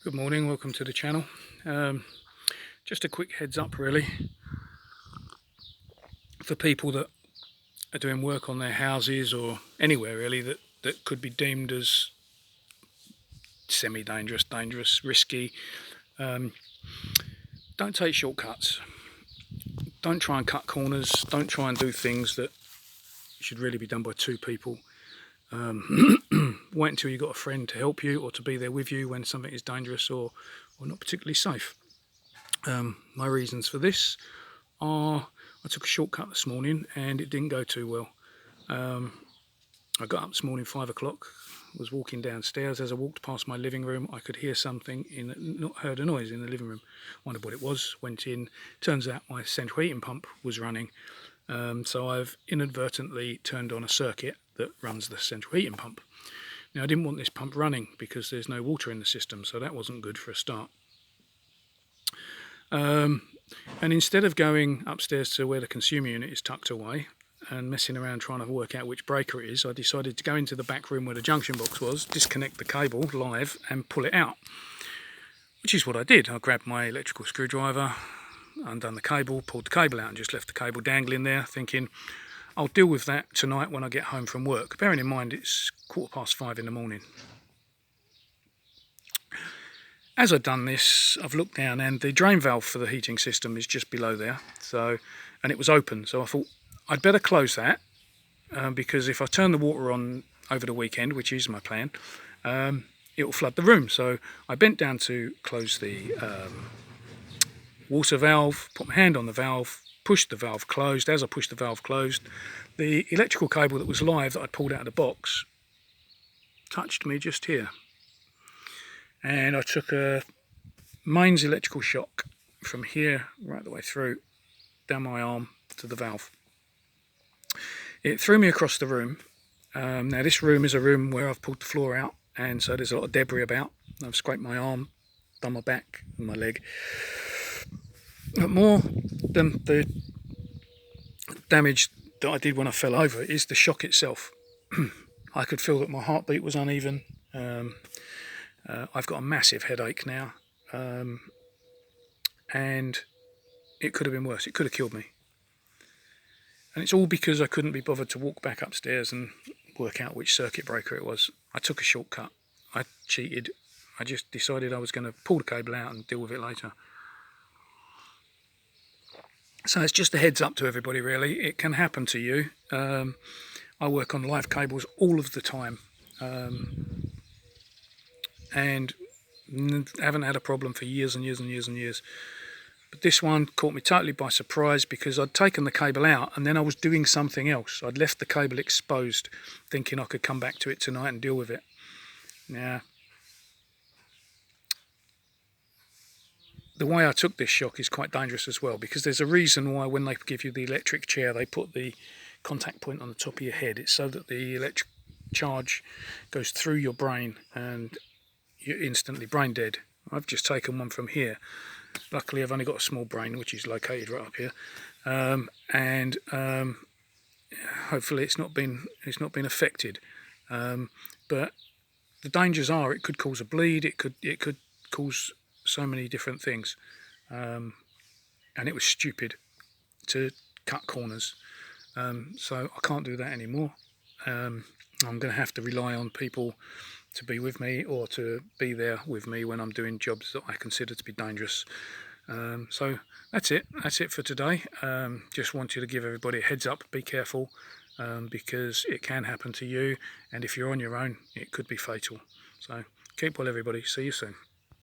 Good morning, welcome to the channel. Just a quick heads up really for people that are doing work on their houses or anywhere really that could be deemed as semi-dangerous, dangerous, risky. Don't take shortcuts. Don't try and cut corners. Don't try and do things that should really be done by two people. Wait until you've got a friend to help you or to be there with you when something is dangerous or not particularly safe. My reasons for this are I took a shortcut this morning and it didn't go too well. I got up this morning 5 o'clock, was walking downstairs. As I walked past my living room I could hear something, heard a noise in the living room. Wondered what it was, went in. Turns out my central heating pump was running. So I've inadvertently turned on a circuit that runs the central heating pump. Now I didn't want this pump running because there's no water in the system, so that wasn't good for a start. And instead of going upstairs to where the consumer unit is tucked away and messing around trying to work out which breaker it is, I decided to go into the back room where the junction box was, disconnect the cable live and pull it out. Which is what I did. I grabbed my electrical screwdriver, undone the cable, pulled the cable out and just left the cable dangling there, thinking I'll deal with that tonight when I get home from work. Bearing in mind it's 5:15 in the morning. As I've done this, I've looked down and the drain valve for the heating system is just below there, and it was open, so I thought I'd better close that because if I turn the water on over the weekend, which is my plan, it will flood the room. So I bent down to close the water valve, put my hand on the valve, pushed the valve closed. As I pushed the valve closed, the electrical cable that was live that I pulled out of the box touched me just here. And I took a mains electrical shock from here right the way through, down my arm to the valve. It threw me across the room. Now this room is a room where I've pulled the floor out, and so there's a lot of debris about. I've scraped my arm, done my back and my leg. But more than the damage that I did when I fell over is the shock itself. I could feel that my heartbeat was uneven. I've got a massive headache now, and it could have been worse. It could have killed me. And it's all because I couldn't be bothered to walk back upstairs and work out which circuit breaker it was. I took a shortcut. I cheated. I just decided I was going to pull the cable out and deal with it later. So it's just a heads up to everybody really. It can happen to you. I work on live cables all of the time. And haven't had a problem for years and years and years and years. But this one caught me totally by surprise because I'd taken the cable out and then I was doing something else. I'd left the cable exposed, thinking I could come back to it tonight and deal with it. Now, the way I took this shock is quite dangerous as well, because there's a reason why when they give you the electric chair they put the contact point on the top of your head. It's so that the electric charge goes through your brain and you're instantly brain dead. I've just taken one from here. Luckily I've only got a small brain which is located right up here, and hopefully it's not been affected. But the dangers are it could cause a bleed, it could cause so many different things, and it was stupid to cut corners. So I can't do that anymore. I'm going to have to rely on people to be with me or to be there with me when I'm doing jobs that I consider to be dangerous. So that's it for today. Just wanted to give everybody a heads up, be careful, because it can happen to you, and if you're on your own it could be fatal. So keep well everybody, see you soon.